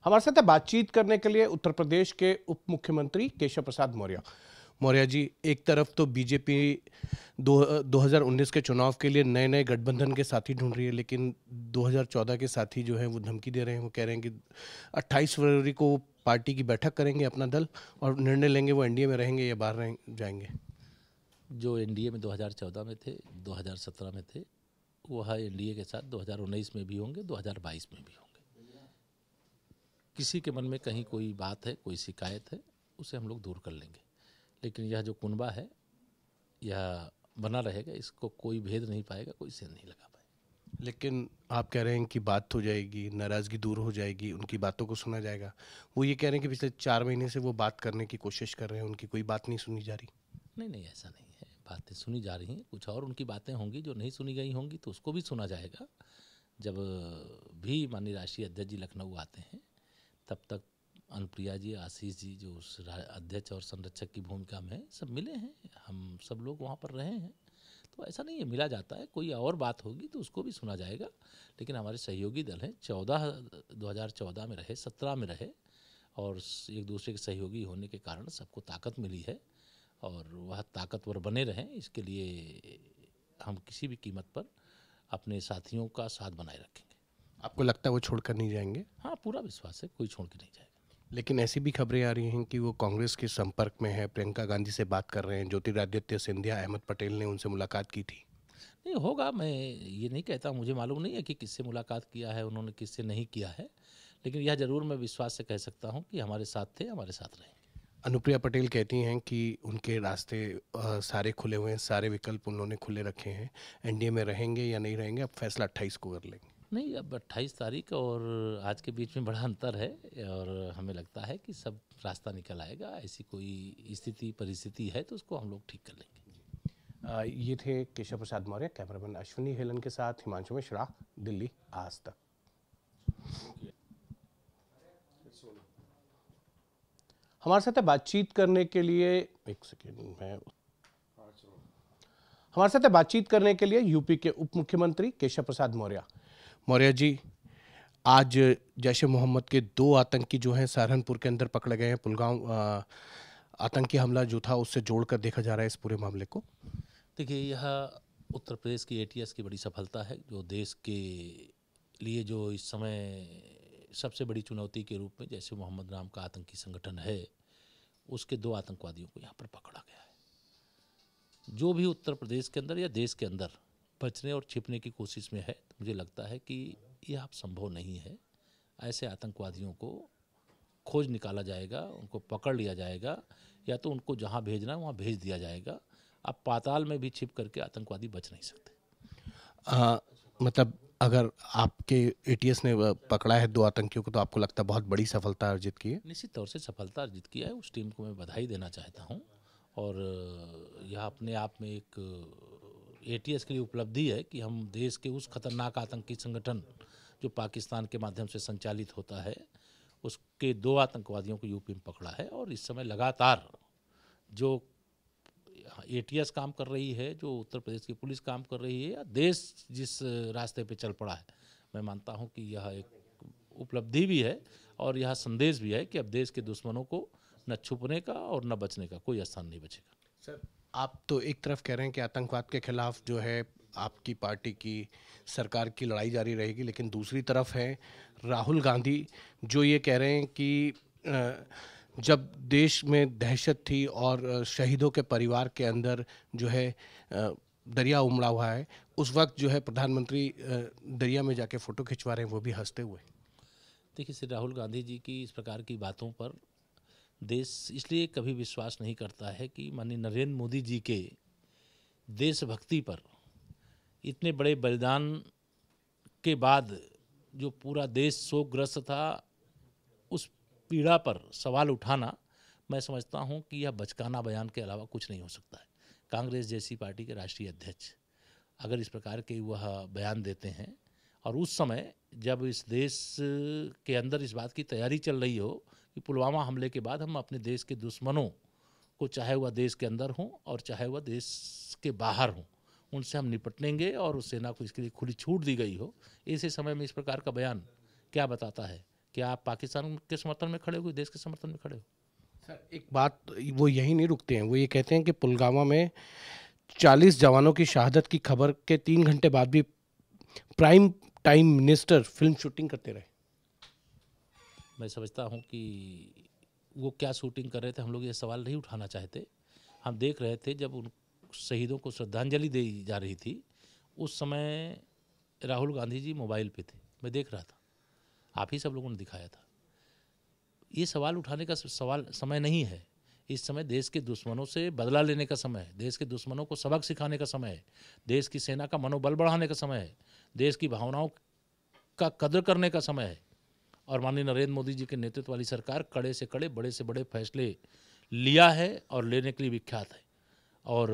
हमारे साथ बातचीत करने के लिए उत्तर प्रदेश के उप मुख्यमंत्री केशव प्रसाद मौर्य। मौर्य जी, एक तरफ तो बीजेपी 2019 के चुनाव के लिए नए नए गठबंधन के साथी ढूंढ रही है, लेकिन 2014 के साथी जो हैं वो धमकी दे रहे हैं। वो कह रहे हैं कि 28 फरवरी को वो पार्टी की बैठक करेंगे अपना दल और निर्णय लेंगे वो एनडीए में रहेंगे या बाहर जाएंगे। जो एनडीए में 2014 में थे, 2017 में थे, वह एनडीए के साथ 2019 में भी होंगे, 2022 में भी होंगे। किसी के मन में कहीं कोई बात है, कोई शिकायत है, उसे हम लोग दूर कर लेंगे। लेकिन यह जो कुनबा है यह बना रहेगा, इसको कोई भेद नहीं पाएगा, कोई सेंध नहीं लगा पाएगा। लेकिन आप कह रहे हैं कि बात हो जाएगी, नाराज़गी दूर हो जाएगी, उनकी बातों को सुना जाएगा। वो ये कह रहे हैं कि पिछले 4 महीने से वो बात करने की कोशिश कर रहे हैं, उनकी कोई बात नहीं सुनी जा रही। नहीं नहीं, ऐसा नहीं है। बातें सुनी जा रही हैं, कुछ और उनकी बातें होंगी जो नहीं सुनी गई होंगी, तो उसको भी सुना जाएगा। जब भी माननीय राष्ट्रीय अध्यक्ष जी लखनऊ आते हैं तब तक अनुप्रिया जी, आशीष जी जो उस अध्यक्ष और संरक्षक की भूमिका में सब मिले हैं, हम सब लोग वहाँ पर रहे हैं। तो ऐसा नहीं है, मिला जाता है। कोई और बात होगी तो उसको भी सुना जाएगा। लेकिन हमारे सहयोगी दल हैं, 2014 में रहे, 17 में रहे, और एक दूसरे के सहयोगी होने के कारण सबको ताकत मिली है और वह ताकतवर बने रहें, इसके लिए हम किसी भी कीमत पर अपने साथियों का साथ बनाए रखेंगे। आपको लगता है वो छोड़कर नहीं जाएंगे? हाँ, पूरा विश्वास है, कोई छोड़ के नहीं जाएगा। लेकिन ऐसी भी खबरें आ रही हैं कि वो कांग्रेस के संपर्क में है, प्रियंका गांधी से बात कर रहे हैं, ज्योतिरादित्य सिंधिया, अहमद पटेल ने उनसे मुलाकात की थी। नहीं होगा, मैं ये नहीं कहता, मुझे मालूम नहीं है कि किससे मुलाकात किया है उन्होंने, किससे नहीं किया है। लेकिन यह ज़रूर मैं विश्वास से कह सकता हूँ कि हमारे साथ थे, हमारे साथ रहेंगे। अनुप्रिया पटेल कहती हैं कि उनके रास्ते सारे खुले हुए हैं, सारे विकल्प उन्होंने खुले रखे हैं, एनडीए में रहेंगे या नहीं रहेंगे अब फैसला 28 को कर लेंगे। नहीं, अब 28 तारीख और आज के बीच में बड़ा अंतर है और हमें लगता है कि सब रास्ता निकल आएगा। ऐसी कोई स्थिति परिस्थिति है तो उसको हम लोग ठीक कर लेंगे। ये थे केशव प्रसाद मौर्य। कैमरामैन अश्विनी हेलन के साथ हिमांशु मिश्रा, दिल्ली आज तक। हमारे साथ बातचीत करने के लिए हमारे साथ बातचीत करने के लिए यूपी के उप मुख्यमंत्री केशव प्रसाद मौर्य। मौर्य जी, आज जैश ए मोहम्मद के 2 आतंकी जो हैं सहारनपुर के अंदर पकड़े गए हैं। पुलगांव आतंकी हमला जो था उससे जोड़कर देखा जा रहा है इस पूरे मामले को। देखिए, यह उत्तर प्रदेश की एटीएस की बड़ी सफलता है, जो देश के लिए जो इस समय सबसे बड़ी चुनौती के रूप में जैसे मोहम्मद नाम का आतंकी संगठन है, उसके 2 आतंकवादियों को यहाँ पर पकड़ा गया है। जो भी उत्तर प्रदेश के अंदर या देश के अंदर बचने और छिपने की कोशिश में है, तो मुझे लगता है कि यह अब संभव नहीं है। ऐसे आतंकवादियों को खोज निकाला जाएगा, उनको पकड़ लिया जाएगा, या तो उनको जहाँ भेजना है वहाँ भेज दिया जाएगा। अब पाताल में भी छिप करके आतंकवादी बच नहीं सकते। मतलब अगर आपके एटीएस ने पकड़ा है 2 आतंकियों को, तो आपको लगता है बहुत बड़ी सफलता अर्जित की है? निश्चित तौर से सफलता अर्जित किया है, उस टीम को मैं बधाई देना चाहता हूँ। और यह अपने आप में एक एटीएस के लिए उपलब्धि है कि हम देश के उस खतरनाक आतंकी संगठन जो पाकिस्तान के माध्यम से संचालित होता है, उसके 2 आतंकवादियों को यूपी में पकड़ा है। और इस समय लगातार जो एटीएस काम कर रही है, जो उत्तर प्रदेश की पुलिस काम कर रही है, या देश जिस रास्ते पे चल पड़ा है, मैं मानता हूं कि यह एक उपलब्धि भी है और यह संदेश भी है कि अब देश के दुश्मनों को न छुपने का और न बचने का कोई स्थान नहीं बचेगा। सर, आप तो एक तरफ कह रहे हैं कि आतंकवाद के खिलाफ जो है आपकी पार्टी की सरकार की लड़ाई जारी रहेगी, लेकिन दूसरी तरफ है राहुल गांधी जो ये कह रहे हैं कि जब देश में दहशत थी और शहीदों के परिवार के अंदर जो है दरिया उमड़ा हुआ है, उस वक्त जो है प्रधानमंत्री दरिया में जाके फ़ोटो खिंचवा रहे हैं, वो भी हंसते हुए। देखिए, श्री राहुल गांधी जी की इस प्रकार की बातों पर देश इसलिए कभी विश्वास नहीं करता है कि माननीय नरेंद्र मोदी जी के देशभक्ति पर इतने बड़े बलिदान के बाद जो पूरा देश शोकग्रस्त था, उस पीड़ा पर सवाल उठाना, मैं समझता हूं कि यह बचकाना बयान के अलावा कुछ नहीं हो सकता है। कांग्रेस जैसी पार्टी के राष्ट्रीय अध्यक्ष अगर इस प्रकार के वह बयान देते हैं, और उस समय जब इस देश के अंदर इस बात की तैयारी चल रही हो कि पुलवामा हमले के बाद हम अपने देश के दुश्मनों को, चाहे वह देश के अंदर हों और चाहे वह देश के बाहर हों, उनसे हम निपटेंगे और उस सेना को इसके लिए खुली छूट दी गई हो, ऐसे समय में इस प्रकार का बयान क्या बताता है क्या आप पाकिस्तान के समर्थन में खड़े हो, देश के समर्थन में खड़े हो? सर एक बात, वो यही नहीं रुकते हैं, वो ये कहते हैं कि पुलवामा में 40 जवानों की शहादत की खबर के 3 घंटे बाद भी prime time minister film shooting करते रहे। मैं समझता हूँ कि वो क्या शूटिंग कर रहे थे, हम लोग ये सवाल नहीं उठाना चाहते। हम देख रहे थे जब उन शहीदों को श्रद्धांजलि दी जा रही थी, उस समय राहुल गांधी जी मोबाइल पे थे, मैं देख रहा था, आप ही सब लोगों ने दिखाया था। ये सवाल उठाने का समय नहीं है। इस समय देश के दुश्मनों से बदला लेने का समय है, देश के दुश्मनों को सबक सिखाने का समय है, देश की सेना का मनोबल बढ़ाने का समय है, देश की भावनाओं का कदर करने का समय है। और माननीय नरेंद्र मोदी जी के नेतृत्व वाली सरकार कड़े से कड़े, बड़े से बड़े फैसले लिया है और लेने के लिए विख्यात है। और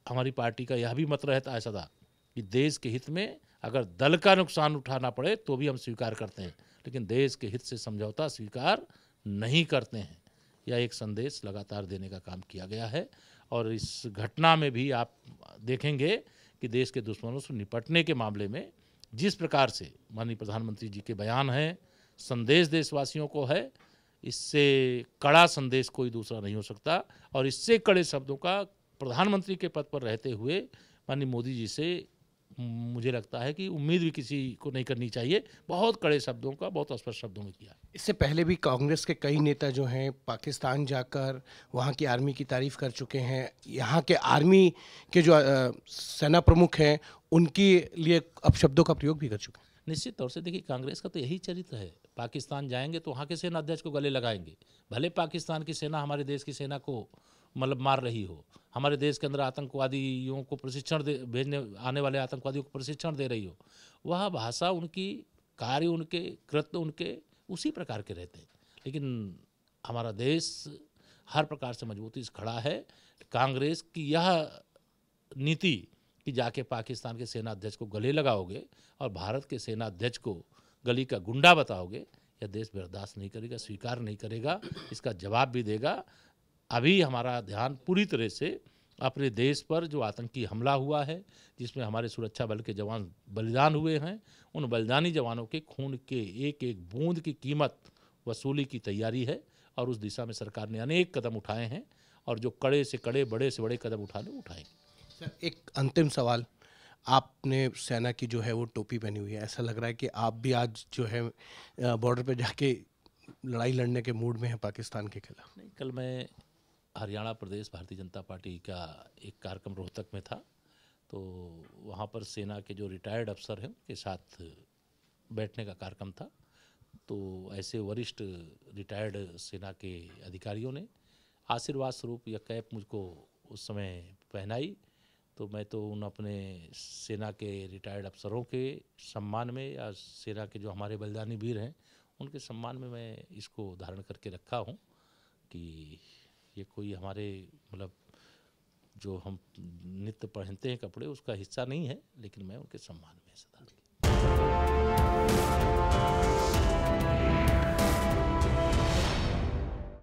हमारी पार्टी का यह भी मत रहता है सदा कि देश के हित में अगर दल का नुकसान उठाना पड़े तो भी हम स्वीकार करते हैं, लेकिन देश के हित से समझौता स्वीकार नहीं करते हैं। यह एक संदेश लगातार देने का काम किया गया है। और इस घटना में भी आप देखेंगे कि देश के दुश्मनों से निपटने के मामले में जिस प्रकार से माननीय प्रधानमंत्री जी के बयान हैं, संदेश देशवासियों को है, इससे कड़ा संदेश कोई दूसरा नहीं हो सकता। और इससे कड़े शब्दों का प्रधानमंत्री के पद पर रहते हुए माननीय मोदी जी से मुझे लगता है कि उम्मीद भी किसी को नहीं करनी चाहिए। बहुत कड़े शब्दों का, बहुत स्पष्ट शब्दों में किया। इससे पहले भी कांग्रेस के कई नेता जो हैं पाकिस्तान जाकर वहाँ की आर्मी की तारीफ कर चुके हैं। यहाँ के आर्मी के जो सेना प्रमुख हैं उनके लिए अपशब्दों का प्रयोग भी कर चुके हैं। निश्चित तौर से देखिए, कांग्रेस का तो यही चरित्र है। पाकिस्तान जाएंगे तो वहाँ के सेना अध्यक्ष को गले लगाएंगे, भले पाकिस्तान की सेना हमारे देश की सेना को मतलब मार रही हो, हमारे देश के अंदर आतंकवादियों को प्रशिक्षण भेजने आने वाले आतंकवादियों को प्रशिक्षण दे रही हो। वह भाषा उनकी, कार्य उनके, कृत्य उनके उसी प्रकार के रहते हैं। लेकिन हमारा देश हर प्रकार से मजबूती से खड़ा है। कांग्रेस की यह नीति कि जाके पाकिस्तान के सेना अध्यक्ष को गले लगाओगे और भारत के सेना अध्यक्ष को गली का गुंडा बताओगे, यह देश बर्दाश्त नहीं करेगा, स्वीकार नहीं करेगा, इसका जवाब भी देगा। अभी हमारा ध्यान पूरी तरह से अपने देश पर जो आतंकी हमला हुआ है, जिसमें हमारे सुरक्षा बल के जवान बलिदान हुए हैं, उन बलिदानी जवानों के खून के एक एक बूंद की कीमत वसूली की तैयारी है। और उस दिशा में सरकार ने अनेक कदम उठाए हैं और जो कड़े से कड़े, बड़े से बड़े कदम उठाएंगे। सर एक अंतिम सवाल, आपने सेना की जो है वो टोपी पहनी हुई है, ऐसा लग रहा है कि आप भी आज जो है बॉर्डर पे जाके लड़ाई लड़ने के मूड में हैं पाकिस्तान के खिलाफ? नहीं, कल मैं हरियाणा प्रदेश भारतीय जनता पार्टी का एक कार्यक्रम रोहतक में था, तो वहाँ पर सेना के जो रिटायर्ड अफसर हैं उनके साथ बैठने का कार्यक्रम था। तो ऐसे वरिष्ठ रिटायर्ड सेना के अधिकारियों ने आशीर्वाद स्वरूप यह कैप मुझको उस समय पहनाई। तो मैं तो उन अपने सेना के रिटायर्ड अफसरों के सम्मान में, या सेना के जो हमारे बलिदानी वीर हैं उनके सम्मान में मैं इसको धारण करके रखा हूँ कि ये कोई हमारे मतलब जो हम नित्य पहनते हैं कपड़े उसका हिस्सा नहीं है, लेकिन मैं उनके सम्मान में सदा